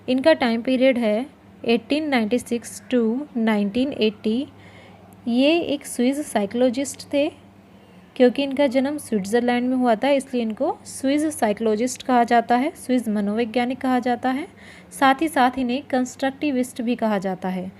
इनका time period है 1896 to 1980। ये एक स्विस साइकोलॉजिस्ट थे। क्योंकि इनका जन्म स्विट्ज़रलैंड में हुआ था इसलिए इनको स्विस साइकोलॉजिस्ट कहा जाता है, स्विस मनोवैज्ञानिक कहा जाता है। साथ ही साथ इन्हें कंस्ट्रक्टिविस्ट भी कहा जाता है,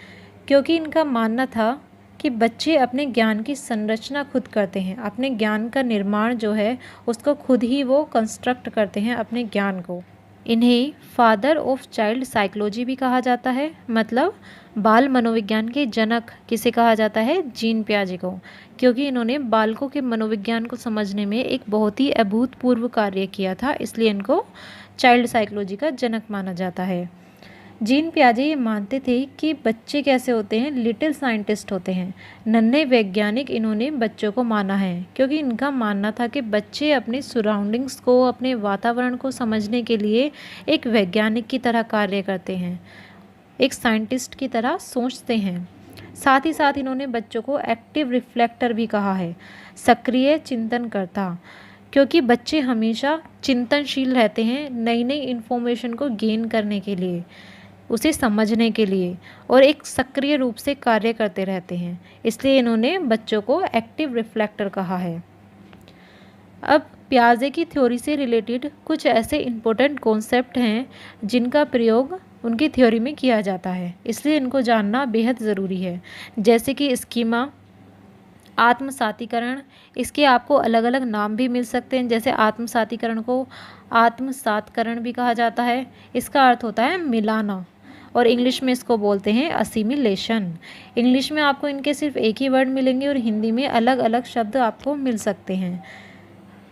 क्योंकि इनका मानना था कि बच्चे अपने ज्ञान की संरचना खुद करते हैं, अपने ज्ञान का निर्माण जो है उसको खुद ही वो कंस्ट्रक्ट करते हैं अपने ज्ञान को। इन्हें फादर ऑफ चाइल्ड साइकोलॉजी भी कहा जाता है, मतलब बाल मनोविज्ञान के जनक किसे कहा जाता है, जीन पियाजे को, क्योंकि इन्होंने बालकों के मनोविज्ञान को समझने में एक बहुत ही अभूतपूर्व कार्य किया था, इसलिए इनको चाइल्ड साइकोलॉजी का जनक माना जाता है। जीन पियाजे ये मानते थे कि बच्चे कैसे होते हैं, लिटिल साइंटिस्ट होते हैं, नन्हे वैज्ञानिक इन्होंने बच्चों को माना है, क्योंकि इनका मानना था कि बच्चे अपने सराउंडिंग्स को, अपने वातावरण को समझने के लिए एक वैज्ञानिक की तरह कार्य करते हैं, एक साइंटिस्ट की तरह सोचते हैं। साथ ही साथ इन्होंने बच्चों को एक्टिव रिफ्लेक्टर भी कहा है, सक्रिय चिंतनकर्ता, क्योंकि बच्चे हमेशा चिंतनशील रहते हैं नई नई इन्फॉर्मेशन को गेन करने के लिए, उसे समझने के लिए, और एक सक्रिय रूप से कार्य करते रहते हैं, इसलिए इन्होंने बच्चों को एक्टिव रिफ्लेक्टर कहा है। अब पियाजे की थ्योरी से रिलेटेड कुछ ऐसे इम्पोर्टेंट कॉन्सेप्ट हैं जिनका प्रयोग उनकी थ्योरी में किया जाता है, इसलिए इनको जानना बेहद ज़रूरी है। जैसे कि स्कीमा, आत्मसातीकरण, इसके आपको अलग अलग नाम भी मिल सकते हैं। जैसे आत्मसातीकरण को आत्मसातकरण भी कहा जाता है, इसका अर्थ होता है मिलाना, और इंग्लिश में इसको बोलते हैं असिमिलेशन। इंग्लिश में आपको इनके सिर्फ एक ही वर्ड मिलेंगे और हिंदी में अलग अलग शब्द आपको मिल सकते हैं।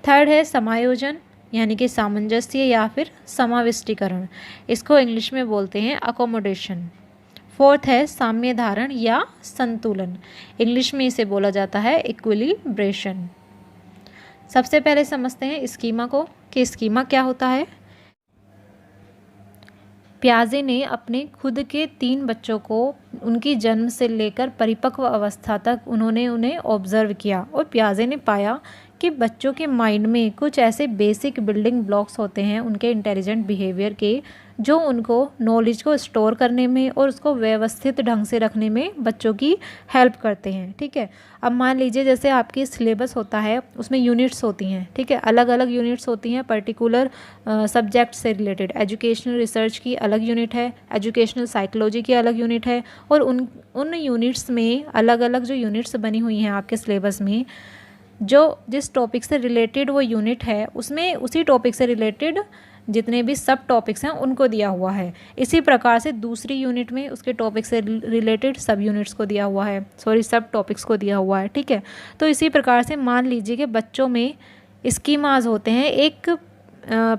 थर्ड है समायोजन, यानी कि सामंजस्य या फिर समाविष्टीकरण, इसको इंग्लिश में बोलते हैं अकोमोडेशन। फोर्थ है साम्य धारण या संतुलन, इंग्लिश में इसे बोला जाता है इक्विलिब्रेशन। सबसे पहले समझते हैं स्कीमा को, कि स्कीमा क्या होता है। पियाजे ने अपने खुद के 3 बच्चों को उनकी जन्म से लेकर परिपक्व अवस्था तक उन्हें ऑब्जर्व किया, और पियाजे ने पाया कि बच्चों के माइंड में कुछ ऐसे बेसिक बिल्डिंग ब्लॉक्स होते हैं उनके इंटेलिजेंट बिहेवियर के, जो उनको नॉलेज को स्टोर करने में और उसको व्यवस्थित ढंग से रखने में बच्चों की हेल्प करते हैं। ठीक है, अब मान लीजिए जैसे आपकी सिलेबस होता है, उसमें यूनिट्स होती हैं, ठीक है, अलग अलग यूनिट्स होती हैं पर्टिकुलर सब्जेक्ट से रिलेटेड। एजुकेशनल रिसर्च की अलग यूनिट है, एजुकेशनल साइकोलॉजी की अलग यूनिट है, और उन यूनिट्स में अलग अलग जो यूनिट्स बनी हुई हैं आपके सिलेबस में, जो जिस टॉपिक से रिलेटेड वो यूनिट है उसमें उसी टॉपिक से रिलेटेड जितने भी सब टॉपिक्स हैं उनको दिया हुआ है। इसी प्रकार से दूसरी यूनिट में उसके टॉपिक से रिलेटेड सब यूनिट्स को दिया हुआ है, सब टॉपिक्स को दिया हुआ है। ठीक है, तो इसी प्रकार से मान लीजिए कि बच्चों में स्कीमाज होते हैं, एक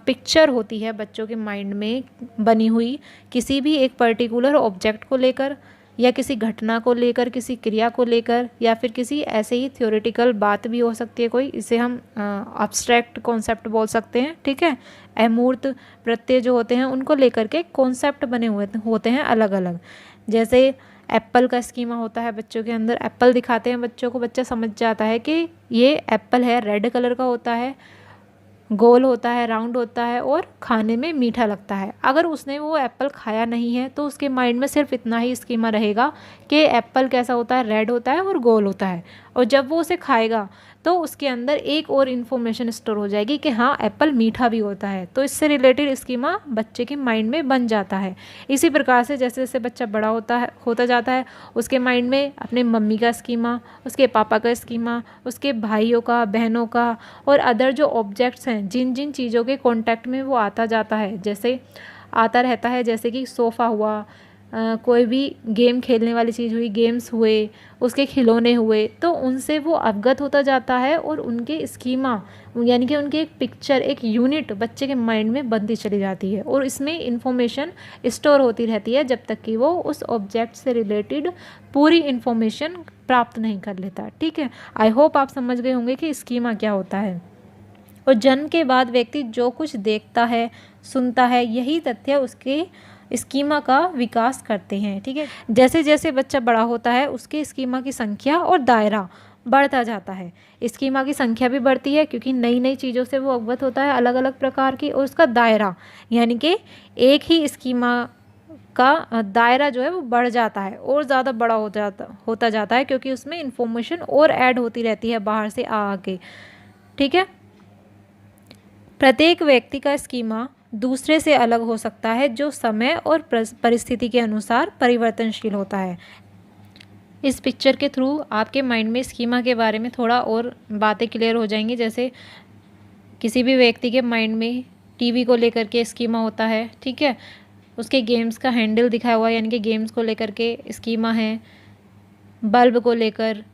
पिक्चर होती है बच्चों के माइंड में बनी हुई किसी भी एक पर्टिकुलर ऑब्जेक्ट को लेकर, या किसी घटना को लेकर, किसी क्रिया को लेकर, या फिर किसी ऐसे ही थ्योरेटिकल बात भी हो सकती है कोई, इसे हम अब्स्ट्रैक्ट कॉन्सेप्ट बोल सकते हैं। ठीक है, अमूर्त प्रत्यय जो होते हैं उनको लेकर के कॉन्सेप्ट बने हुए होते हैं अलग अलग। जैसे एप्पल का स्कीमा होता है बच्चों के अंदर, एप्पल दिखाते हैं बच्चों को, बच्चा समझ जाता है कि ये एप्पल है, रेड कलर का होता है, गोल होता है, राउंड होता है, और खाने में मीठा लगता है। अगर उसने वो एप्पल खाया नहीं है तो उसके माइंड में सिर्फ इतना ही स्कीमा रहेगा कि एप्पल कैसा होता है, रेड होता है और गोल होता है, और जब वो उसे खाएगा तो उसके अंदर एक और इन्फॉर्मेशन स्टोर हो जाएगी कि हाँ एप्पल मीठा भी होता है, तो इससे रिलेटेड स्कीमा बच्चे के माइंड में बन जाता है। इसी प्रकार से जैसे जैसे बच्चा बड़ा होता जाता है, उसके माइंड में अपने मम्मी का स्कीमा, उसके पापा का स्कीमा, उसके भाइयों का, बहनों का, और अदर जो ऑब्जेक्ट्स हैं, जिन जिन चीज़ों के कॉन्टैक्ट में वो आता जाता है, जैसे आता रहता है, जैसे कि सोफ़ा हुआ, कोई भी गेम खेलने वाली चीज़ हुई, गेम्स हुए, उसके खिलौने हुए, तो उनसे वो अवगत होता जाता है, और उनके स्कीमा यानी कि उनकी एक पिक्चर, एक यूनिट बच्चे के माइंड में बनती चली जाती है, और इसमें इंफॉर्मेशन स्टोर होती रहती है जब तक कि वो उस ऑब्जेक्ट से रिलेटेड पूरी इंफॉर्मेशन प्राप्त नहीं कर लेता। ठीक है, आई होप आप समझ गए होंगे कि स्कीमा क्या होता है। और जन्म के बाद व्यक्ति जो कुछ देखता है, सुनता है, यही तथ्य उसके स्कीमा का विकास करते हैं। ठीक है, जैसे जैसे बच्चा बड़ा होता है उसके स्कीमा की संख्या और दायरा बढ़ता जाता है। स्कीमा की संख्या भी बढ़ती है क्योंकि नई नई चीज़ों से वो अवगत होता है अलग अलग प्रकार की, और उसका दायरा यानी कि एक ही स्कीमा का दायरा जो है वो बढ़ जाता है और ज़्यादा बड़ा होता जाता है, क्योंकि उसमें इंफॉर्मेशन और ऐड होती रहती है बाहर से आके। ठीक है। प्रत्येक व्यक्ति का स्कीमा दूसरे से अलग हो सकता है, जो समय और परिस्थिति के अनुसार परिवर्तनशील होता है। इस पिक्चर के थ्रू आपके माइंड में स्कीमा के बारे में थोड़ा और बातें क्लियर हो जाएंगी। जैसे किसी भी व्यक्ति के माइंड में टीवी को लेकर के स्कीमा होता है, ठीक है, उसके गेम्स का हैंडल दिखाया हुआ है, यानी कि गेम्स को लेकर के स्कीमा है, बल्ब को लेकर,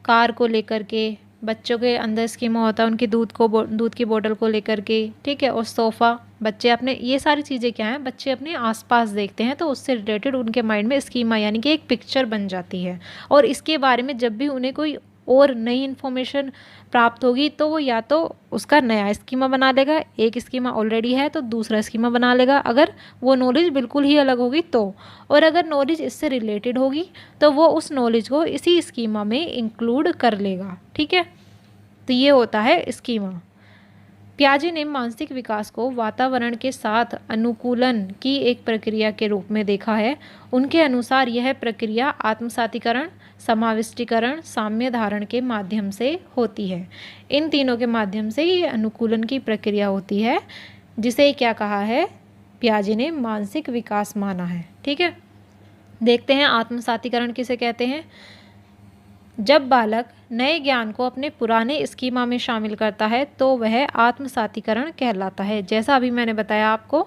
कार को लेकर के, बच्चों के अंदर स्कीमा होता है उनकी दूध की बोतल को लेकर के, ठीक है, और सोफ़ा, बच्चे अपने, ये सारी चीज़ें क्या हैं, बच्चे अपने आसपास देखते हैं तो उससे रिलेटेड उनके माइंड में स्कीमा यानी कि एक पिक्चर बन जाती है। और इसके बारे में जब भी उन्हें कोई और नई इन्फॉर्मेशन प्राप्त होगी तो वो या तो उसका नया स्कीमा बना लेगा, एक स्कीमा ऑलरेडी है तो दूसरा स्कीमा बना लेगा, अगर वो नॉलेज बिल्कुल ही अलग होगी तो, और अगर नॉलेज इससे रिलेटेड होगी तो वो उस नॉलेज को इसी स्कीमा में इंक्लूड कर लेगा। ठीक है, तो ये होता है स्कीमा। पियाजे ने मानसिक विकास को वातावरण के साथ अनुकूलन की एक प्रक्रिया के रूप में देखा है। उनके अनुसार यह प्रक्रिया आत्मसातीकरण, समाविष्टीकरण, साम्य धारण के माध्यम से होती है। इन तीनों के माध्यम से ये अनुकूलन की प्रक्रिया होती है, जिसे क्या कहा है, पियाजे ने मानसिक विकास माना है। ठीक है, देखते हैं आत्मसातीकरण किसे कहते हैं। जब बालक नए ज्ञान को अपने पुराने स्कीमा में शामिल करता है तो वह आत्मसातीकरण कहलाता है। जैसा अभी मैंने बताया आपको,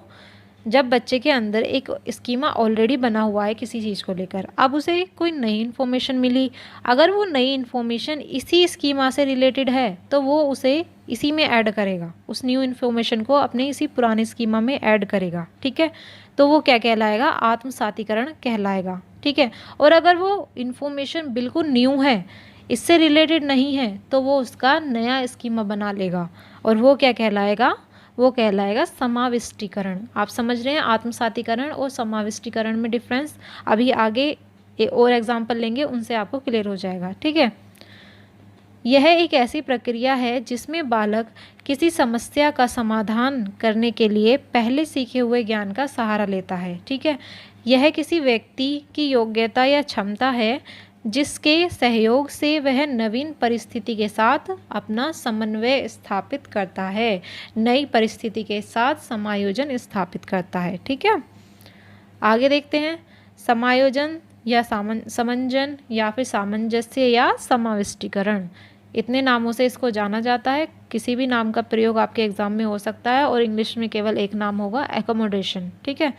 जब बच्चे के अंदर एक स्कीमा ऑलरेडी बना हुआ है किसी चीज़ को लेकर, अब उसे कोई नई इन्फॉर्मेशन मिली, अगर वो नई इन्फॉर्मेशन इसी स्कीमा से रिलेटेड है तो वो उसे इसी में ऐड करेगा, उस न्यू इन्फॉर्मेशन को अपने इसी पुराने स्कीमा में ऐड करेगा। ठीक है, तो वो क्या कहलाएगा, आत्मसातीकरण कहलाएगा। ठीक है, और अगर वो इन्फॉर्मेशन बिल्कुल न्यू है, इससे रिलेटेड नहीं है, तो वो उसका नया स्कीमा बना लेगा और वो क्या कहलाएगा, वो कहलाएगा समाविष्टीकरण। आप समझ रहे हैं आत्मसातीकरण और समाविष्टीकरण में डिफरेंस। अभी आगे और एग्जाम्पल लेंगे, उनसे आपको क्लियर हो जाएगा। ठीक है, यह एक ऐसी प्रक्रिया है जिसमें बालक किसी समस्या का समाधान करने के लिए पहले सीखे हुए ज्ञान का सहारा लेता है। ठीक है, यह किसी व्यक्ति की योग्यता या क्षमता है जिसके सहयोग से वह नवीन परिस्थिति के साथ अपना समन्वय स्थापित करता है, नई परिस्थिति के साथ समायोजन स्थापित करता है। ठीक है, आगे देखते हैं। समायोजन या समंजन या फिर सामंजस्य या समाविष्टीकरण, इतने नामों से इसको जाना जाता है। किसी भी नाम का प्रयोग आपके एग्जाम में हो सकता है और इंग्लिश में केवल एक नाम होगा, एकोमोडेशन। ठीक है,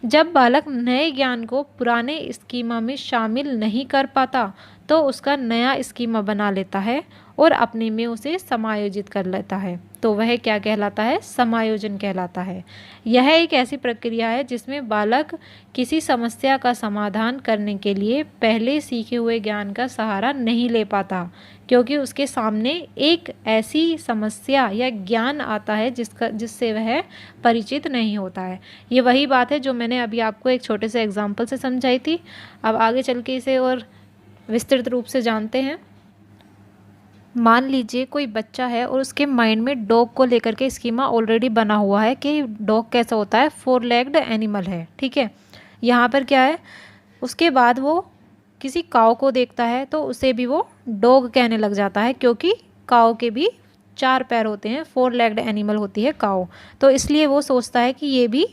जब बालक नए ज्ञान को पुराने स्कीमा में शामिल नहीं कर पाता तो उसका नया स्कीमा बना लेता है और अपने में उसे समायोजित कर लेता है, तो वह क्या कहलाता है, समायोजन कहलाता है। यह एक ऐसी प्रक्रिया है जिसमें बालक किसी समस्या का समाधान करने के लिए पहले सीखे हुए ज्ञान का सहारा नहीं ले पाता, क्योंकि उसके सामने एक ऐसी समस्या या ज्ञान आता है जिससे वह परिचित नहीं होता है। ये वही बात है जो मैंने अभी आपको एक छोटे से एग्जाम्पल से समझाई थी। अब आगे चल के इसे और विस्तृत रूप से जानते हैं। मान लीजिए कोई बच्चा है और उसके माइंड में डॉग को लेकर के स्कीमा ऑलरेडी बना हुआ है कि डॉग कैसा होता है, 4 लेग्ड एनिमल है। ठीक है, यहाँ पर क्या है, उसके बाद वो किसी काऊ को देखता है तो उसे भी वो डॉग कहने लग जाता है, क्योंकि काऊ के भी 4 पैर होते हैं, 4 लेग्ड एनिमल होती है काऊ, तो इसलिए वो सोचता है कि ये भी,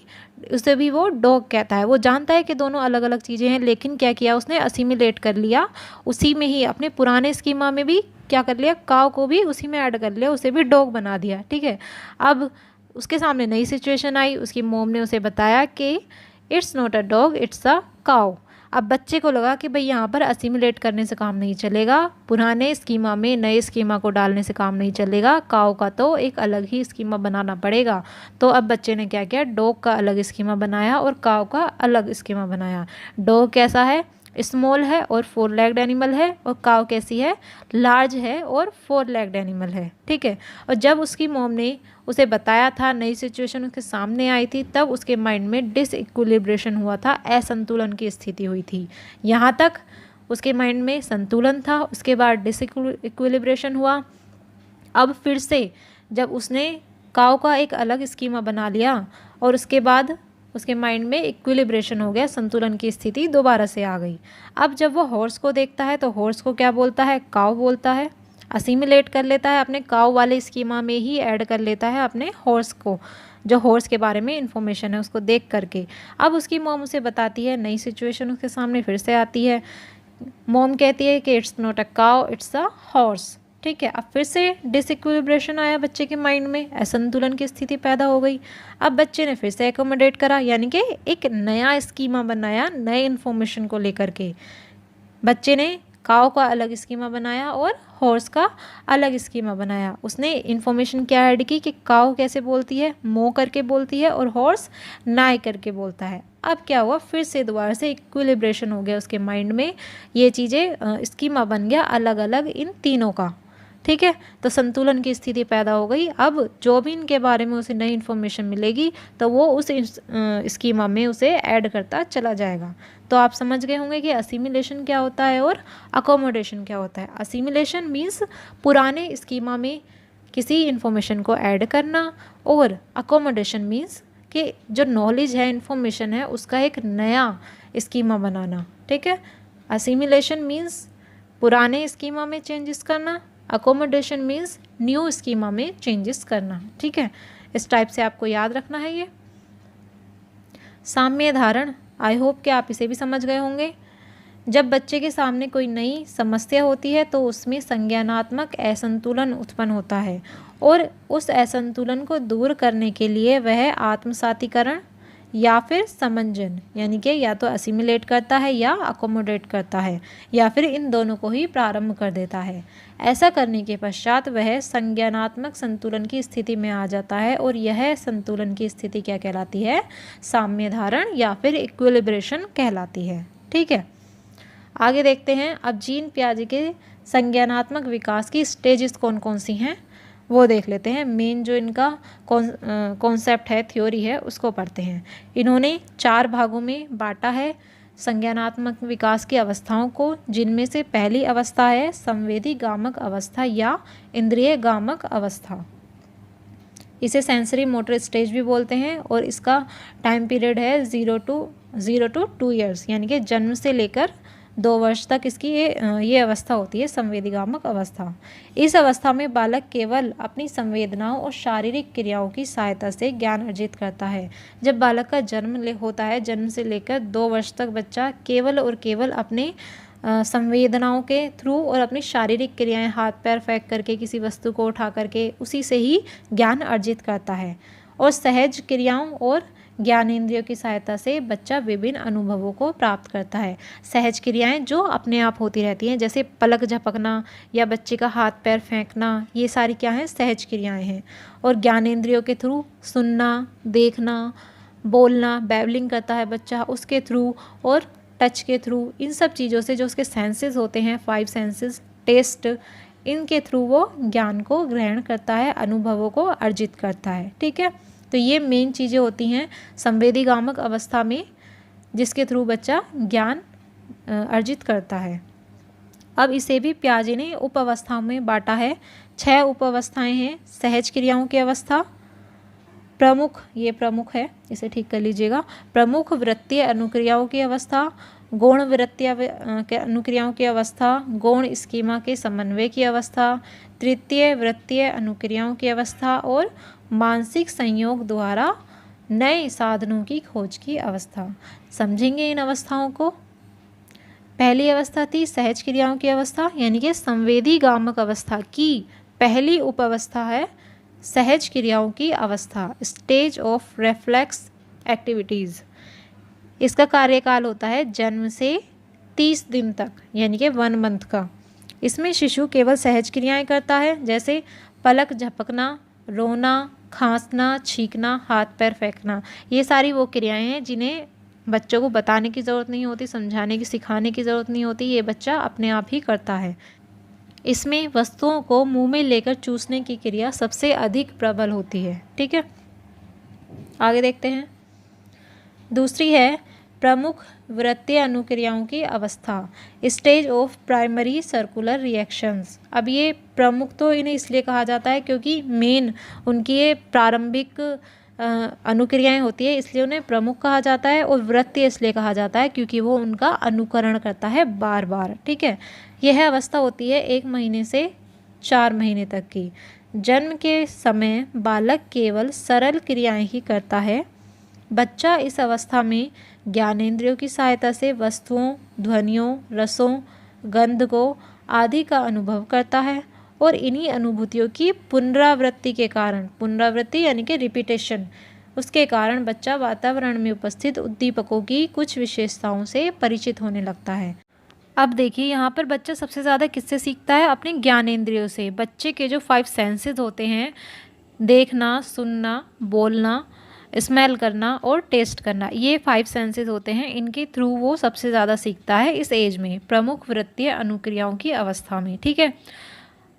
उसे भी वो डॉग कहता है। वो जानता है कि दोनों अलग अलग चीज़ें हैं, लेकिन क्या किया उसने, असिमिलेट कर लिया, उसी में ही अपने पुराने स्कीमा में भी क्या कर लिया, काऊ को भी उसी में ऐड कर लिया, उसे भी डॉग बना दिया। ठीक है, अब उसके सामने नई सिचुएशन आई, उसकी मॉम ने उसे बताया कि it's not a dog, it's a cow. अब बच्चे को लगा कि भाई यहाँ पर असिमिलेट करने से काम नहीं चलेगा, पुराने स्कीमा में नए स्कीमा को डालने से काम नहीं चलेगा, काऊ का तो एक अलग ही स्कीमा बनाना पड़ेगा। तो अब बच्चे ने क्या किया, डॉग का अलग स्कीमा बनाया और काऊ का अलग स्कीमा बनाया। डॉग कैसा है, स्मॉल है और 4 लेग्ड एनिमल है, और काऊ कैसी है, लार्ज है और 4 लेग्ड एनिमल है। ठीक है, और जब उसकी मॉम ने उसे बताया था, नई सिचुएशन उसके सामने आई थी, तब उसके माइंड में डिसइक्विलिब्रेशन हुआ था, असंतुलन की स्थिति हुई थी। यहाँ तक उसके माइंड में संतुलन था, उसके बाद डिसइक्विलिब्रेशन हुआ। अब फिर से जब उसने काऊ का एक अलग स्कीमा बना लिया और उसके बाद उसके माइंड में इक्विलिब्रेशन हो गया, संतुलन की स्थिति दोबारा से आ गई। अब जब वो हॉर्स को देखता है तो हॉर्स को क्या बोलता है, काऊ बोलता है, असिमिलेट कर लेता है, अपने काऊ वाले स्कीमा में ही ऐड कर लेता है अपने हॉर्स को, जो हॉर्स के बारे में इन्फॉर्मेशन है उसको देख करके। अब उसकी मॉम उसे बताती है, नई सिचुएशन उसके सामने फिर से आती है। मॉम कहती है कि it's not a cow, it's a horse. ठीक है, अब फिर से डिसइक्विलिब्रेशन आया बच्चे के माइंड में, असंतुलन की स्थिति पैदा हो गई। अब बच्चे ने फिर से एकोमोडेट करा, यानी कि एक नया स्कीमा बनाया नए इन्फॉर्मेशन को लेकर के। बच्चे ने काऊ का अलग स्कीमा बनाया और हॉर्स का अलग स्कीमा बनाया। उसने इन्फॉर्मेशन क्या ऐड की कि काऊ कैसे बोलती है, मो करके बोलती है, और हॉर्स नाई करके बोलता है। अब क्या हुआ, फिर से दोबारा से इक्विलिब्रेशन हो गया उसके माइंड में, ये चीज़ें स्कीमा बन गया अलग अलग इन तीनों का। ठीक है, तो संतुलन की स्थिति पैदा हो गई। अब जो भी इनके बारे में उसे नई इन्फॉर्मेशन मिलेगी तो वो उस स्कीमा में उसे ऐड करता चला जाएगा। तो आप समझ गए होंगे कि असिमिलेशन क्या होता है और अकोमोडेशन क्या होता है। असिमिलेशन मीन्स पुराने स्कीमा में किसी इन्फॉर्मेशन को ऐड करना, और अकोमोडेशन मीन्स कि जो नॉलेज है, इन्फॉर्मेशन है, उसका एक नया स्कीमा बनाना। ठीक है, असिमिलेशन मीन्स पुराने स्कीमा में चेंजेस करना, अकोमोडेशन मीन्स न्यू स्कीमा में चेंजेस करना। ठीक है, इस टाइप से आपको याद रखना है ये साम्य धारण। आई होप कि आप इसे भी समझ गए होंगे। जब बच्चे के सामने कोई नई समस्या होती है तो उसमें संज्ञानात्मक असंतुलन उत्पन्न होता है, और उस असंतुलन को दूर करने के लिए वह आत्मसातीकरण या फिर समंजन, यानी कि या तो असिमिलेट करता है या अकोमोडेट करता है, या फिर इन दोनों को ही प्रारंभ कर देता है। ऐसा करने के पश्चात वह संज्ञानात्मक संतुलन की स्थिति में आ जाता है, और यह संतुलन की स्थिति क्या कहलाती है, साम्य धारण या फिर इक्विलिब्रेशन कहलाती है। ठीक है, आगे देखते हैं। अब जीन पियाजे के संज्ञानात्मक विकास की स्टेजेस कौन कौन सी हैं वो देख लेते हैं। मेन जो इनका कॉन्सेप्ट है, थ्योरी है, उसको पढ़ते हैं। इन्होंने 4 भागों में बांटा है संज्ञानात्मक विकास की अवस्थाओं को, जिनमें से पहली अवस्था है संवेदी गामक अवस्था या इंद्रिय गामक अवस्था। इसे सेंसरी मोटर स्टेज भी बोलते हैं, और इसका टाइम पीरियड है 0 to 2 ईयर्स, यानी कि जन्म से लेकर 2 वर्ष तक इसकी ये अवस्था होती है, संवेदीगामक अवस्था। इस अवस्था में बालक केवल अपनी संवेदनाओं और शारीरिक क्रियाओं की सहायता से ज्ञान अर्जित करता है। जब बालक का जन्म होता है, जन्म से लेकर 2 वर्ष तक बच्चा केवल और केवल अपने संवेदनाओं के थ्रू और अपनी शारीरिक क्रियाएं, हाथ पैर फेंक करके, किसी वस्तु को उठा करके, उसी से ही ज्ञान अर्जित करता है। और सहज क्रियाओं और ज्ञानेंद्रियों की सहायता से बच्चा विभिन्न अनुभवों को प्राप्त करता है। सहज क्रियाएं जो अपने आप होती रहती हैं, जैसे पलक झपकना या बच्चे का हाथ पैर फेंकना, ये सारी क्या हैं, सहज क्रियाएं हैं। और ज्ञानेंद्रियों के थ्रू सुनना, देखना, बोलना, बैबलिंग करता है बच्चा, उसके थ्रू, और टच के थ्रू, इन सब चीज़ों से जो उसके सेंसेस होते हैं, 5 सेंसेस, टेस्ट, इनके थ्रू वो ज्ञान को ग्रहण करता है, अनुभवों को अर्जित करता है। ठीक है, तो ये मेन चीज़ें होती हैं संवेदीगामक अवस्था में, जिसके थ्रू बच्चा ज्ञान अर्जित करता है। अब इसे भी पियाजे ने उप अवस्थाओं में बांटा है। 6 उप अवस्थाएँ हैं। सहज क्रियाओं की अवस्था, प्रमुख, ये प्रमुख है, इसे ठीक कर लीजिएगा, प्रमुख वृत्तीय अनुक्रियाओं की अवस्था, गौण वृत्तीय अनुक्रियाओं की अवस्था, गौण स्कीमा के समन्वय की अवस्था, तृतीय वृत्तीय अनुक्रियाओं की अवस्था, और मानसिक संयोग द्वारा नए साधनों की खोज की अवस्था। समझेंगे इन अवस्थाओं को। पहली अवस्था थी सहज क्रियाओं की अवस्था, यानी कि संवेदीगामक अवस्था की पहली उप अवस्था है सहज क्रियाओं की अवस्था, स्टेज ऑफ रिफ्लेक्स एक्टिविटीज़। इसका कार्यकाल होता है जन्म से 30 दिन तक, यानी कि 1 मंथ का। इसमें शिशु केवल सहज क्रियाएं करता है, जैसे पलक झपकना, रोना, खांसना, छींकना, हाथ पैर फेंकना। ये सारी वो क्रियाएं हैं जिन्हें बच्चों को बताने की ज़रूरत नहीं होती, समझाने की, सिखाने की ज़रूरत नहीं होती, ये बच्चा अपने आप ही करता है। इसमें वस्तुओं को मुंह में लेकर चूसने की क्रिया सबसे अधिक प्रबल होती है। ठीक है, आगे देखते हैं। दूसरी है प्रमुख वृत्तीय अनुक्रियाओं की अवस्था, stage of primary circular reactions. अब ये प्रमुख तो इन्हें इसलिए कहा जाता है क्योंकि मेन उनकी ये प्रारंभिक अनुक्रियाएं होती है, इसलिए उन्हें प्रमुख कहा जाता है। और वृत्तीय इसलिए कहा जाता है क्योंकि वो उनका अनुकरण करता है बार बार। ठीक है, यह अवस्था होती है 1 महीने से 4 महीने तक की। जन्म के समय बालक केवल सरल क्रियाएं ही करता है। बच्चा इस अवस्था में ज्ञानेंद्रियों की सहायता से वस्तुओं, ध्वनियों, रसों, गंध को आदि का अनुभव करता है और इन्हीं अनुभूतियों की पुनरावृत्ति के कारण, पुनरावृत्ति यानी कि रिपीटेशन, उसके कारण बच्चा वातावरण में उपस्थित उद्दीपकों की कुछ विशेषताओं से परिचित होने लगता है। अब देखिए यहाँ पर बच्चा सबसे ज़्यादा किससे सीखता है? अपने ज्ञानेंद्रियों से। बच्चे के जो 5 सेंसेस होते हैं, देखना, सुनना, बोलना, स्मेल करना और टेस्ट करना, ये 5 सेंसेस होते हैं, इनके थ्रू वो सबसे ज़्यादा सीखता है इस एज में, प्रमुख वृत्तीय अनुक्रियाओं की अवस्था में। ठीक है,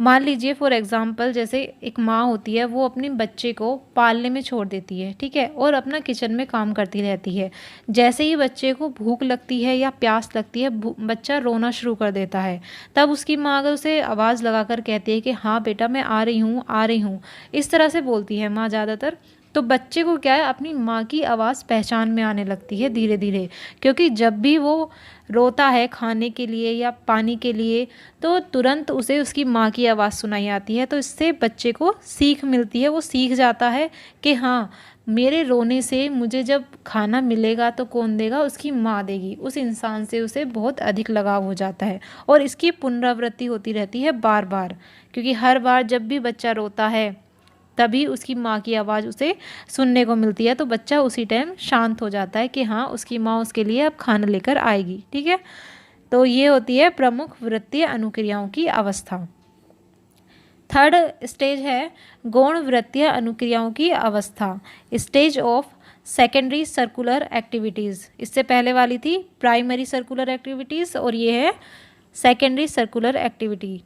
मान लीजिए फॉर एग्जांपल, जैसे एक माँ होती है, वो अपने बच्चे को पालने में छोड़ देती है, ठीक है, और अपना किचन में काम करती रहती है। जैसे ही बच्चे को भूख लगती है या प्यास लगती है, बच्चा रोना शुरू कर देता है। तब उसकी माँ अगर उसे आवाज़ लगाकर कहती है कि हाँ बेटा मैं आ रही हूँ, आ रही हूँ, इस तरह से बोलती है माँ ज़्यादातर, तो बच्चे को क्या है, अपनी माँ की आवाज़ पहचान में आने लगती है धीरे धीरे। क्योंकि जब भी वो रोता है खाने के लिए या पानी के लिए, तो तुरंत उसे उसकी माँ की आवाज़ सुनाई आती है। तो इससे बच्चे को सीख मिलती है, वो सीख जाता है कि हाँ, मेरे रोने से मुझे जब खाना मिलेगा तो कौन देगा? उसकी माँ देगी। उस इंसान से उसे बहुत अधिक लगाव हो जाता है और इसकी पुनरावृत्ति होती रहती है बार बार, क्योंकि हर बार जब भी बच्चा रोता है तभी उसकी माँ की आवाज़ उसे सुनने को मिलती है। तो बच्चा उसी टाइम शांत हो जाता है कि हाँ, उसकी माँ उसके लिए अब खाना लेकर आएगी। ठीक है, तो ये होती है प्रमुख वृत्तीय अनुक्रियाओं की अवस्था। थर्ड स्टेज है गौण वृत्तीय अनुक्रियाओं की अवस्था, stage of secondary circular activities. इससे पहले वाली थी प्राइमरी सर्कुलर एक्टिविटीज़ और ये है सेकेंडरी सर्कुलर एक्टिविटी।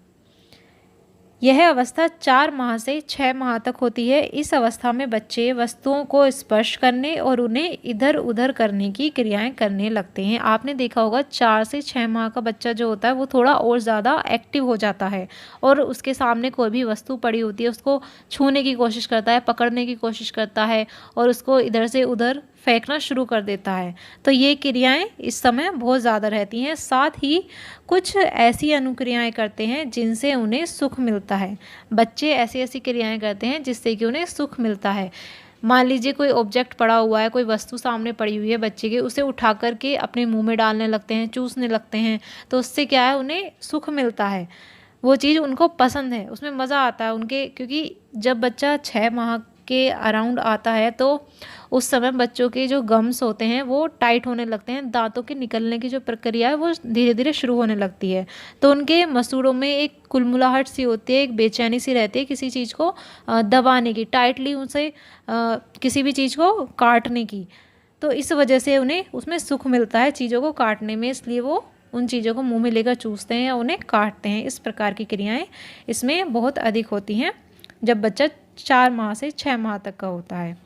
यह अवस्था 4 माह से 6 माह तक होती है। इस अवस्था में बच्चे वस्तुओं को स्पर्श करने और उन्हें इधर उधर करने की क्रियाएं करने लगते हैं। आपने देखा होगा 4 से 6 माह का बच्चा जो होता है वो थोड़ा और ज़्यादा एक्टिव हो जाता है और उसके सामने कोई भी वस्तु पड़ी होती है उसको छूने की कोशिश करता है, पकड़ने की कोशिश करता है और उसको इधर से उधर फेंकना शुरू कर देता है। तो ये क्रियाएं इस समय बहुत ज़्यादा रहती हैं। साथ ही कुछ ऐसी अनुक्रियाएं करते हैं जिनसे उन्हें सुख मिलता है। बच्चे ऐसी ऐसी क्रियाएं करते हैं जिससे कि उन्हें सुख मिलता है। मान लीजिए कोई ऑब्जेक्ट पड़ा हुआ है, कोई वस्तु सामने पड़ी हुई है बच्चे के, उसे उठा करके अपने मुंह में डालने लगते हैं, चूसने लगते हैं। तो उससे क्या है, उन्हें सुख मिलता है, वो चीज़ उनको पसंद है, उसमें मज़ा आता है उनके। क्योंकि जब बच्चा 6 माह के अराउंड आता है तो उस समय बच्चों के जो गम्स होते हैं वो टाइट होने लगते हैं, दांतों के निकलने की जो प्रक्रिया है वो धीरे धीरे शुरू होने लगती है। तो उनके मसूड़ों में एक कुलमुलाहट सी होती है, एक बेचैनी सी रहती है किसी चीज़ को दबाने की, टाइटली उसे किसी भी चीज़ को काटने की। तो इस वजह से उन्हें उसमें सुख मिलता है चीज़ों को काटने में, इसलिए वो उन चीज़ों को मुंह में लेकर चूसते हैं या उन्हें काटते हैं। इस प्रकार की क्रियाएं इसमें बहुत अधिक होती हैं जब बच्चा 4 माह से 6 माह तक का होता है।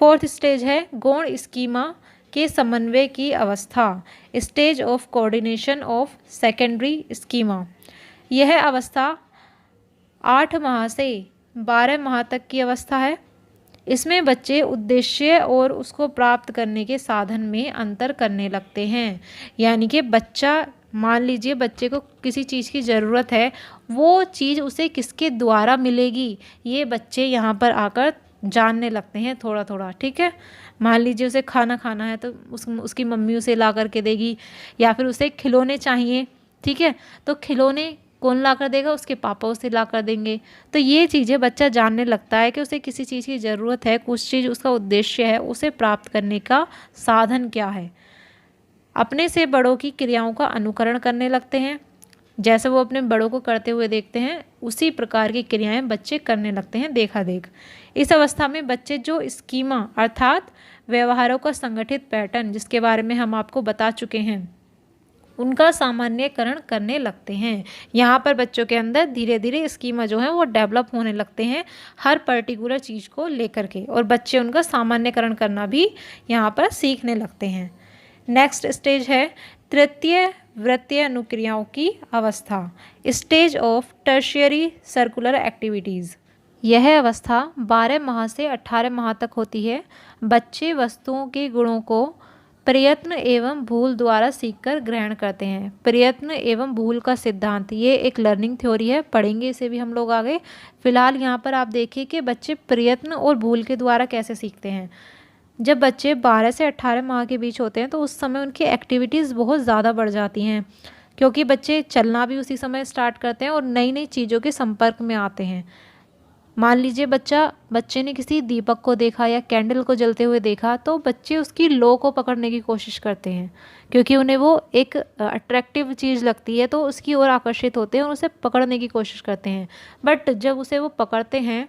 फोर्थ स्टेज है गौण स्कीमा के समन्वय की अवस्था, stage of coordination of secondary schema. यह अवस्था 8 माह से 12 माह तक की अवस्था है। इसमें बच्चे उद्देश्य और उसको प्राप्त करने के साधन में अंतर करने लगते हैं। यानी कि बच्चा, मान लीजिए बच्चे को किसी चीज़ की ज़रूरत है, वो चीज़ उसे किसके द्वारा मिलेगी ये बच्चे यहाँ पर आकर जानने लगते हैं थोड़ा थोड़ा। ठीक है, मान लीजिए उसे खाना खाना है तो उसकी मम्मी उसे ला कर के देगी, या फिर उसे खिलौने चाहिए, ठीक है, तो खिलौने कौन ला कर देगा? उसके पापा उसे ला कर देंगे। तो ये चीज़ें बच्चा जानने लगता है कि उसे किसी चीज़ की ज़रूरत है, कुछ चीज़ उसका उद्देश्य है, उसे प्राप्त करने का साधन क्या है। अपने से बड़ों की क्रियाओं का अनुकरण करने लगते हैं, जैसे वो अपने बड़ों को करते हुए देखते हैं उसी प्रकार की क्रियाएं बच्चे करने लगते हैं देखा देख। इस अवस्था में बच्चे जो स्कीमा अर्थात व्यवहारों का संगठित पैटर्न, जिसके बारे में हम आपको बता चुके हैं, उनका सामान्यकरण करने लगते हैं। यहाँ पर बच्चों के अंदर धीरे धीरे स्कीमा जो है वो डेवलप होने लगते हैं हर पर्टिकुलर चीज़ को लेकर के, और बच्चे उनका सामान्यकरण करना भी यहाँ पर सीखने लगते हैं। नेक्स्ट स्टेज है तृतीय वृत्तीय अनुक्रियाओं की अवस्था, stage of tertiary circular activities. यह अवस्था 12 माह से 18 माह तक होती है। बच्चे वस्तुओं के गुणों को प्रयत्न एवं भूल द्वारा सीखकर ग्रहण करते हैं। प्रयत्न एवं भूल का सिद्धांत, ये एक लर्निंग थ्योरी है, पढ़ेंगे इसे भी हम लोग आगे। फिलहाल यहाँ पर आप देखिए कि बच्चे प्रयत्न और भूल के द्वारा कैसे सीखते हैं। जब बच्चे 12 से 18 माह के बीच होते हैं तो उस समय उनकी एक्टिविटीज़ बहुत ज़्यादा बढ़ जाती हैं, क्योंकि बच्चे चलना भी उसी समय स्टार्ट करते हैं और नई नई चीज़ों के संपर्क में आते हैं। मान लीजिए बच्चे ने किसी दीपक को देखा या कैंडल को जलते हुए देखा, तो बच्चे उसकी लो को पकड़ने की कोशिश करते हैं, क्योंकि उन्हें वो एक अट्रैक्टिव चीज़ लगती है, तो उसकी ओर आकर्षित होते हैं और उसे पकड़ने की कोशिश करते हैं। बट जब उसे वो पकड़ते हैं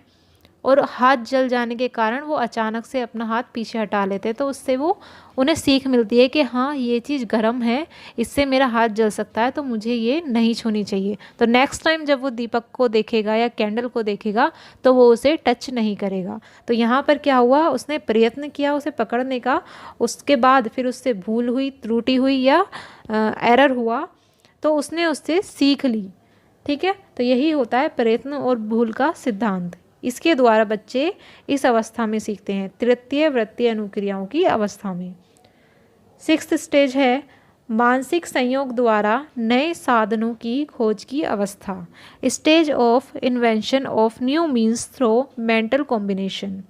और हाथ जल जाने के कारण वो अचानक से अपना हाथ पीछे हटा लेते हैं, तो उससे वो उन्हें सीख मिलती है कि हाँ, ये चीज़ गर्म है, इससे मेरा हाथ जल सकता है, तो मुझे ये नहीं छूनी चाहिए। तो नेक्स्ट टाइम जब वो दीपक को देखेगा या कैंडल को देखेगा तो वो उसे टच नहीं करेगा। तो यहाँ पर क्या हुआ, उसने प्रयत्न किया उसे पकड़ने का, उसके बाद फिर उससे भूल हुई, त्रुटि हुई या एरर हुआ, तो उसने उससे सीख ली। ठीक है, तो यही होता है प्रयत्न और भूल का सिद्धांत। इसके द्वारा बच्चे इस अवस्था में सीखते हैं, तृतीय वृत्तीय अनुक्रियाओं की अवस्था में। 6th स्टेज है मानसिक संयोग द्वारा नए साधनों की खोज की अवस्था। Stage of invention of new means through mental combination.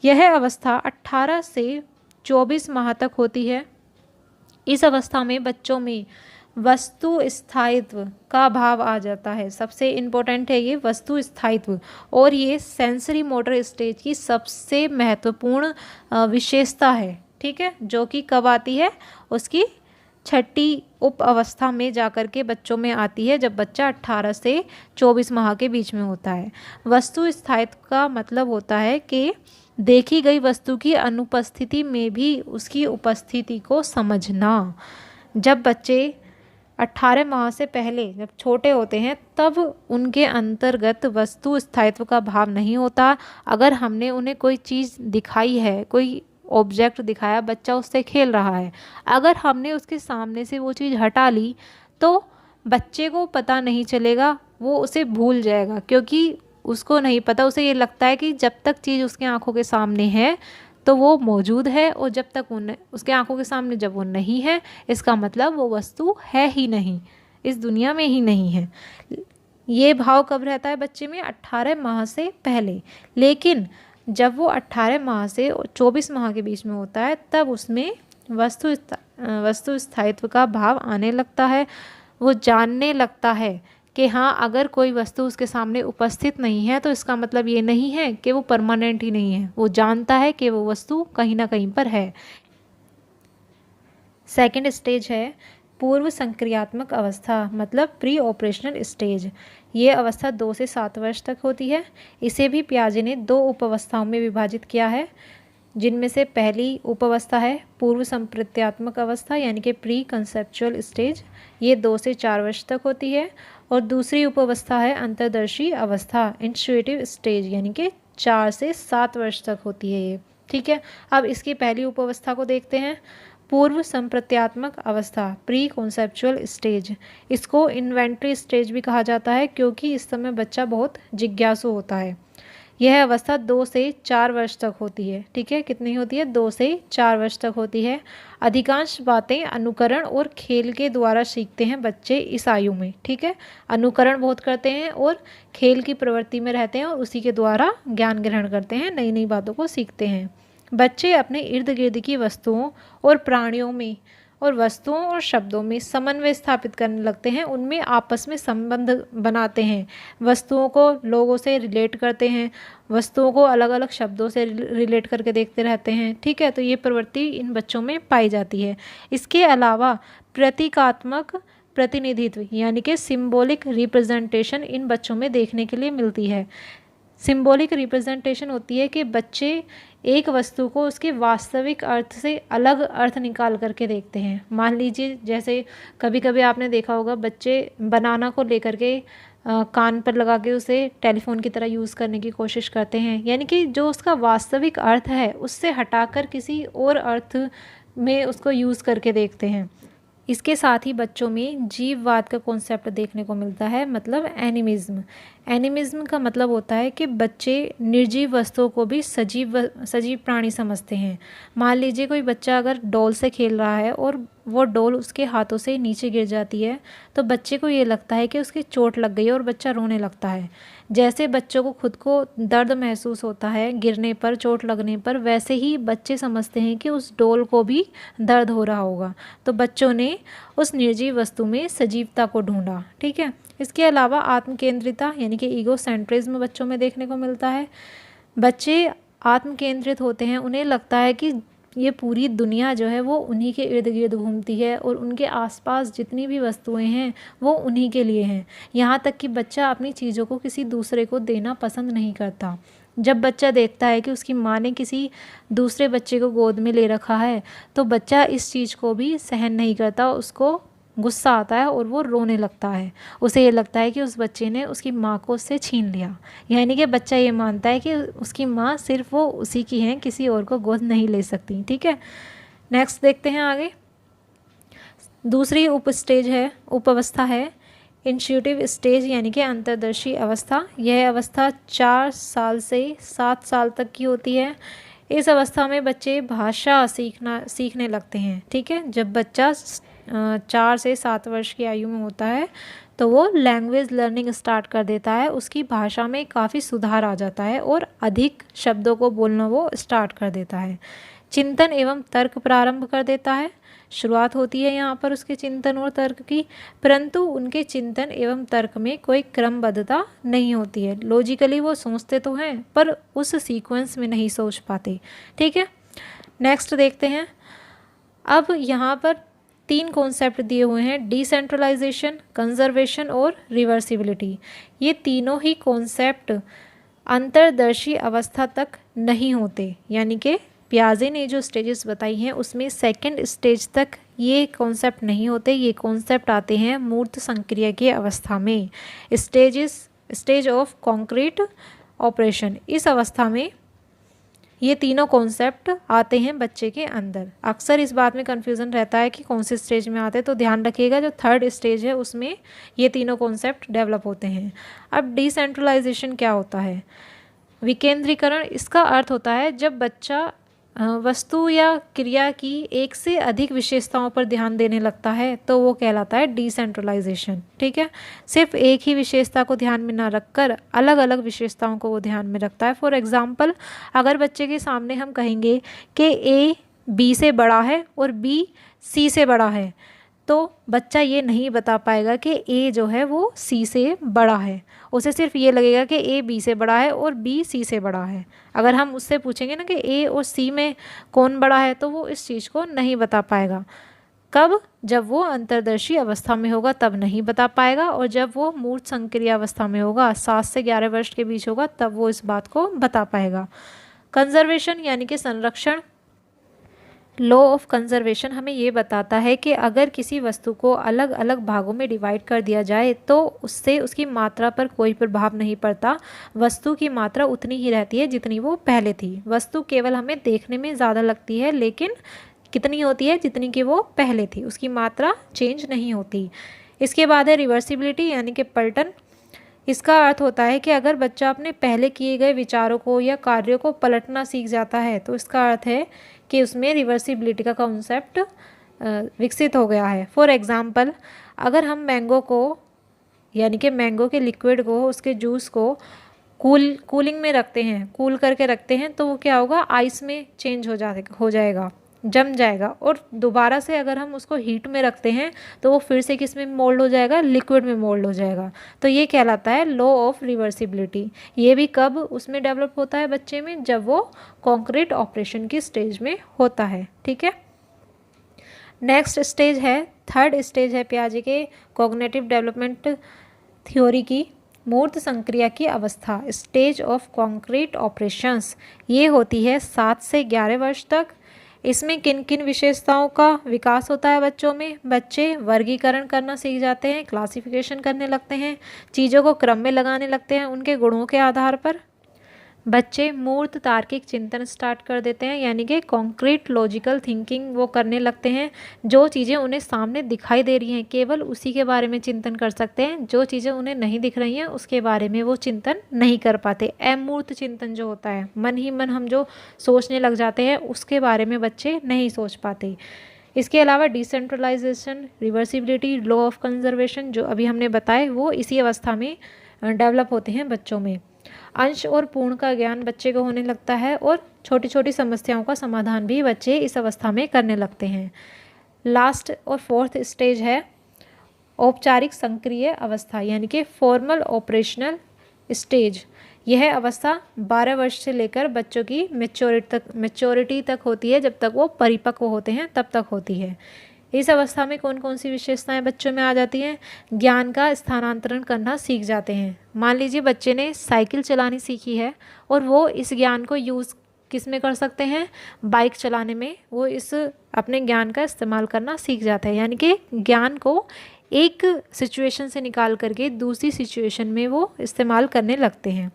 यह अवस्था 18 से 24 माह तक होती है। इस अवस्था में बच्चों में वस्तु स्थायित्व का भाव आ जाता है। सबसे इम्पोर्टेंट है ये वस्तु स्थायित्व, और ये सेंसरी मोटर स्टेज की सबसे महत्वपूर्ण विशेषता है। ठीक है, जो कि कब आती है, उसकी 6ठी उप अवस्था में जाकर के बच्चों में आती है, जब बच्चा 18 से 24 माह के बीच में होता है। वस्तु स्थायित्व का मतलब होता है कि देखी गई वस्तु की अनुपस्थिति में भी उसकी उपस्थिति को समझना। जब बच्चे 18 माह से पहले जब छोटे होते हैं तब उनके अंतर्गत वस्तु स्थायित्व का भाव नहीं होता। अगर हमने उन्हें कोई चीज़ दिखाई है, कोई ऑब्जेक्ट दिखाया, बच्चा उससे खेल रहा है, अगर हमने उसके सामने से वो चीज़ हटा ली तो बच्चे को पता नहीं चलेगा, वो उसे भूल जाएगा, क्योंकि उसको नहीं पता, उसे ये लगता है कि जब तक चीज़ उसके आँखों के सामने है तो वो मौजूद है, और जब तक उसके आंखों के सामने जब वो नहीं है, इसका मतलब वो वस्तु है ही नहीं, इस दुनिया में ही नहीं है। ये भाव कब रहता है बच्चे में, 18 माह से पहले। लेकिन जब वो 18 माह से 24 माह के बीच में होता है तब उसमें वस्तु स्थायित्व का भाव आने लगता है। वो जानने लगता है कि हाँ, अगर कोई वस्तु उसके सामने उपस्थित नहीं है तो इसका मतलब ये नहीं है कि वो परमानेंट ही नहीं है। वो जानता है कि वो वस्तु कहीं ना कहीं पर है। 2nd स्टेज है पूर्व संक्रियात्मक अवस्था, मतलब प्री ऑपरेशनल स्टेज। ये अवस्था 2 से 7 वर्ष तक होती है। इसे भी पियाजे ने 2 उप अवस्थाओं में विभाजित किया है, जिनमें से पहली उप अवस्था है पूर्व संप्रत्यात्मक अवस्था, यानी कि प्री कंसेप्चुअल स्टेज। ये 2 से 4 वर्ष तक होती है। और दूसरी उप अवस्था है अंतर्दर्शी अवस्था, इंट्यूटिव स्टेज, यानी कि 4 से 7 वर्ष तक होती है ये। ठीक है, अब इसकी पहली उप अवस्था को देखते हैं, पूर्व संप्रत्यात्मक अवस्था, प्री कॉन्सेप्चुअल स्टेज। इसको इन्वेंटरी स्टेज भी कहा जाता है, क्योंकि इस समय बच्चा बहुत जिज्ञासु होता है। यह अवस्था 2 से 4 वर्ष तक होती है। ठीक है, कितनी होती है, 2 से 4 वर्ष तक होती है। अधिकांश बातें अनुकरण और खेल के द्वारा सीखते हैं बच्चे इस आयु में। ठीक है, अनुकरण बहुत करते हैं और खेल की प्रवृत्ति में रहते हैं और उसी के द्वारा ज्ञान ग्रहण करते हैं, नई नई बातों को सीखते हैं। बच्चे अपने इर्द गिर्द की वस्तुओं और प्राणियों में और वस्तुओं और शब्दों में समन्वय स्थापित करने लगते हैं, उनमें आपस में संबंध बनाते हैं, वस्तुओं को लोगों से रिलेट करते हैं, वस्तुओं को अलग अलग शब्दों से रिलेट करके देखते रहते हैं। ठीक है, तो ये प्रवृत्ति इन बच्चों में पाई जाती है। इसके अलावा प्रतीकात्मक प्रतिनिधित्व, यानी कि सिंबॉलिक रिप्रेजेंटेशन इन बच्चों में देखने के लिए मिलती है। सिंबॉलिक रिप्रेजेंटेशन होती है कि बच्चे एक वस्तु को उसके वास्तविक अर्थ से अलग अर्थ निकाल करके देखते हैं। मान लीजिए, जैसे कभी कभी आपने देखा होगा बच्चे बनाना को लेकर के कान पर लगा के उसे टेलीफोन की तरह यूज़ करने की कोशिश करते हैं, यानी कि जो उसका वास्तविक अर्थ है उससे हटाकर किसी और अर्थ में उसको यूज़ करके देखते हैं। इसके साथ ही बच्चों में जीववाद का कॉन्सेप्ट देखने को मिलता है, मतलब एनिमिज्म। एनिमिज्म का मतलब होता है कि बच्चे निर्जीव वस्तुओं को भी सजीव प्राणी समझते हैं। मान लीजिए कोई बच्चा अगर डॉल से खेल रहा है और वो डॉल उसके हाथों से नीचे गिर जाती है, तो बच्चे को ये लगता है कि उसकी चोट लग गई है और बच्चा रोने लगता है। जैसे बच्चों को खुद को दर्द महसूस होता है गिरने पर, चोट लगने पर, वैसे ही बच्चे समझते हैं कि उस डॉल को भी दर्द हो रहा होगा। तो बच्चों ने उस निर्जीव वस्तु में सजीवता को ढूंढा। ठीक है। इसके अलावा आत्मकेंद्रिता यानी कि ईगोसेंट्रिज्म बच्चों में देखने को मिलता है। बच्चे आत्मकेंद्रित होते हैं, उन्हें लगता है कि ये पूरी दुनिया जो है वो उन्हीं के इर्द गिर्द घूमती है और उनके आसपास जितनी भी वस्तुएं हैं वो उन्हीं के लिए हैं। यहाँ तक कि बच्चा अपनी चीज़ों को किसी दूसरे को देना पसंद नहीं करता। जब बच्चा देखता है कि उसकी माँ ने किसी दूसरे बच्चे को गोद में ले रखा है, तो बच्चा इस चीज़ को भी सहन नहीं करता, उसको गुस्सा आता है और वो रोने लगता है। उसे ये लगता है कि उस बच्चे ने उसकी माँ को उससे छीन लिया। यानी कि बच्चा ये मानता है कि उसकी माँ सिर्फ वो उसी की है, किसी और को गोद नहीं ले सकती। ठीक है। नेक्स्ट देखते हैं आगे। दूसरी उपावस्था है इंट्यूटिव स्टेज यानी कि अंतर्दर्शी अवस्था। यह अवस्था 4 साल से 7 साल तक की होती है। इस अवस्था में बच्चे भाषा सीखने लगते हैं। ठीक है। जब बच्चा 4 से 7 वर्ष की आयु में होता है तो वो लैंग्वेज लर्निंग स्टार्ट कर देता है, उसकी भाषा में काफ़ी सुधार आ जाता है और अधिक शब्दों को बोलना वो स्टार्ट कर देता है। चिंतन एवं तर्क प्रारंभ कर देता है। शुरुआत होती है यहाँ पर उसके चिंतन और तर्क की, परंतु उनके चिंतन एवं तर्क में कोई क्रमबद्धता नहीं होती है। लॉजिकली वो सोचते तो हैं पर उस सीक्वेंस में नहीं सोच पाते। ठीक है। नेक्स्ट देखते हैं। अब यहाँ पर 3 कॉन्सेप्ट दिए हुए हैं, डिसेंट्रलाइजेशन, कंजर्वेशन और रिवर्सिबिलिटी। ये तीनों ही कॉन्सेप्ट अंतर्दर्शी अवस्था तक नहीं होते, यानी कि पियाजे ने जो स्टेजेस बताई हैं उसमें सेकंड स्टेज तक ये कॉन्सेप्ट नहीं होते। ये कॉन्सेप्ट आते हैं मूर्त संक्रिया की अवस्था में, स्टेज ऑफ कॉन्क्रीट ऑपरेशन। इस अवस्था में ये तीनों कॉन्सेप्ट आते हैं बच्चे के अंदर। अक्सर इस बात में कन्फ्यूज़न रहता है कि कौन से स्टेज में आते हैं, तो ध्यान रखिएगा जो 3rd स्टेज है उसमें ये तीनों कॉन्सेप्ट डेवलप होते हैं। अब डिसेंट्रलाइजेशन क्या होता है? विकेंद्रीकरण। इसका अर्थ होता है जब बच्चा वस्तु या क्रिया की एक से अधिक विशेषताओं पर ध्यान देने लगता है तो वो कहलाता है डिसेंट्रलाइजेशन। ठीक है। सिर्फ एक ही विशेषता को ध्यान में ना रखकर अलग अलग विशेषताओं को वो ध्यान में रखता है। फॉर एग्जांपल, अगर बच्चे के सामने हम कहेंगे कि ए बी से बड़ा है और बी सी से बड़ा है, तो बच्चा ये नहीं बता पाएगा कि ए जो है वो सी से बड़ा है। उसे सिर्फ ये लगेगा कि ए बी से बड़ा है और बी सी से बड़ा है। अगर हम उससे पूछेंगे ना कि ए और सी में कौन बड़ा है, तो वो इस चीज़ को नहीं बता पाएगा। कब? जब वो अंतर्दर्शी अवस्था में होगा तब नहीं बता पाएगा, और जब वो मूर्त संक्रिया अवस्था में होगा 7 से 11 वर्ष के बीच होगा तब वो इस बात को बता पाएगा। कंजर्वेशन यानी कि संरक्षण। लॉ ऑफ कंजर्वेशन हमें ये बताता है कि अगर किसी वस्तु को अलग अलग भागों में डिवाइड कर दिया जाए तो उससे उसकी मात्रा पर कोई प्रभाव नहीं पड़ता। वस्तु की मात्रा उतनी ही रहती है जितनी वो पहले थी। वस्तु केवल हमें देखने में ज़्यादा लगती है, लेकिन कितनी होती है? जितनी कि वो पहले थी, उसकी मात्रा चेंज नहीं होती। इसके बाद है रिवर्सिबिलिटी यानी कि पलटन। इसका अर्थ होता है कि अगर बच्चा अपने पहले किए गए विचारों को या कार्यों को पलटना सीख जाता है तो इसका अर्थ है कि उसमें रिवर्सिबिलिटी का कॉन्सेप्ट विकसित हो गया है। फॉर एग्ज़ाम्पल, अगर हम मैंगो को यानी कि मैंगो के लिक्विड को, उसके जूस को कूलिंग में रखते हैं, कूल करके रखते हैं, तो वो क्या होगा? आइस में चेंज हो जाएगा, जम जाएगा। और दोबारा से अगर हम उसको हीट में रखते हैं तो वो फिर से किस में मोल्ड हो जाएगा? लिक्विड में मोल्ड हो जाएगा। तो ये कहलाता है लॉ ऑफ रिवर्सिबिलिटी। ये भी कब उसमें डेवलप होता है बच्चे में? जब वो कॉन्क्रीट ऑपरेशन की स्टेज में होता है। ठीक है। नेक्स्ट स्टेज है, 3rd स्टेज है पियाजे के कॉग्निटिव डेवलपमेंट थ्योरी की, मूर्त संक्रिया की अवस्था, स्टेज ऑफ कॉन्क्रीट ऑपरेशंस। ये होती है 7 से 11 वर्ष तक। इसमें किन किन विशेषताओं का विकास होता है बच्चों में? बच्चे वर्गीकरण करना सीख जाते हैं, क्लासिफिकेशन करने लगते हैं, चीज़ों को क्रम में लगाने लगते हैं उनके गुणों के आधार पर। बच्चे मूर्त तार्किक चिंतन स्टार्ट कर देते हैं, यानी कि कॉन्क्रीट लॉजिकल थिंकिंग वो करने लगते हैं। जो चीज़ें उन्हें सामने दिखाई दे रही हैं केवल उसी के बारे में चिंतन कर सकते हैं, जो चीज़ें उन्हें नहीं दिख रही हैं उसके बारे में वो चिंतन नहीं कर पाते। अमूर्त चिंतन जो होता है, मन ही मन हम जो सोचने लग जाते हैं उसके बारे में बच्चे नहीं सोच पाते। इसके अलावा decentralisation, reversibility, law of conservation जो अभी हमने बताए वो इसी अवस्था में डेवलप होते हैं बच्चों में। अंश और पूर्ण का ज्ञान बच्चे को होने लगता है और छोटी छोटी समस्याओं का समाधान भी बच्चे इस अवस्था में करने लगते हैं। लास्ट और फोर्थ स्टेज है औपचारिक सक्रिय अवस्था, यानी कि फॉर्मल ऑपरेशनल स्टेज। यह अवस्था 12 वर्ष से लेकर बच्चों की मैच्योरिटी तक होती है, जब तक वो परिपक्व होते हैं तब तक होती है। इस अवस्था में कौन कौन सी विशेषताएं बच्चों में आ जाती हैं? ज्ञान का स्थानांतरण करना सीख जाते हैं। मान लीजिए बच्चे ने साइकिल चलानी सीखी है और वो इस ज्ञान को यूज़ किस में कर सकते हैं? बाइक चलाने में वो इस अपने ज्ञान का इस्तेमाल करना सीख जाता है, यानी कि ज्ञान को एक सिचुएशन से निकाल करके दूसरी सिचुएशन में वो इस्तेमाल करने लगते हैं।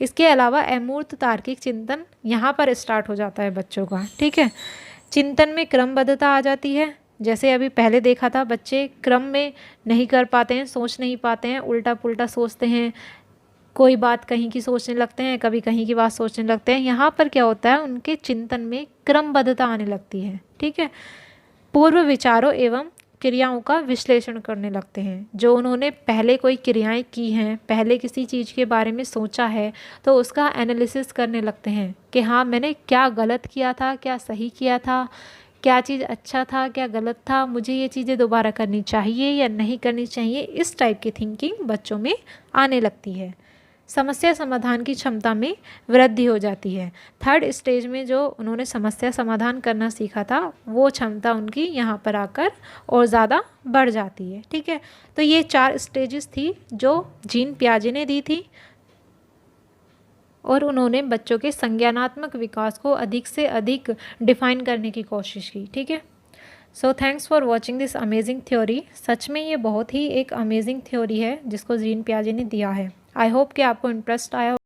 इसके अलावा अमूर्त तार्किक चिंतन यहाँ पर स्टार्ट हो जाता है बच्चों का। ठीक है, चिंतन में क्रमबद्धता आ जाती है। जैसे अभी पहले देखा था, बच्चे क्रम में नहीं कर पाते हैं, सोच नहीं पाते हैं, उल्टा पुल्टा सोचते हैं, कोई बात कहीं की सोचने लगते हैं, कभी कहीं की बात सोचने लगते हैं। यहाँ पर क्या होता है, उनके चिंतन में क्रमबद्धता आने लगती है। ठीक है, पूर्व विचारों एवं क्रियाओं का विश्लेषण करने लगते हैं। जो उन्होंने पहले कोई क्रियाएं की हैं, पहले किसी चीज़ के बारे में सोचा है, तो उसका एनालिसिस करने लगते हैं कि हाँ मैंने क्या गलत किया था, क्या सही किया था, क्या चीज़ अच्छा था, क्या गलत था, मुझे ये चीज़ें दोबारा करनी चाहिए या नहीं करनी चाहिए। इस टाइप की थिंकिंग बच्चों में आने लगती है। समस्या समाधान की क्षमता में वृद्धि हो जाती है। थर्ड स्टेज में जो उन्होंने समस्या समाधान करना सीखा था वो क्षमता उनकी यहाँ पर आकर और ज़्यादा बढ़ जाती है। ठीक है, तो ये 4 स्टेजेस थी जो जीन पियाजे ने दी थी और उन्होंने बच्चों के संज्ञानात्मक विकास को अधिक से अधिक डिफाइन करने की कोशिश की। ठीक है, so thanks for watching this amazing theory. सच में ये बहुत ही एक अमेजिंग थ्योरी है जिसको जीन पियाजे ने दिया है। आई होप कि आपको इंटरेस्ट आया।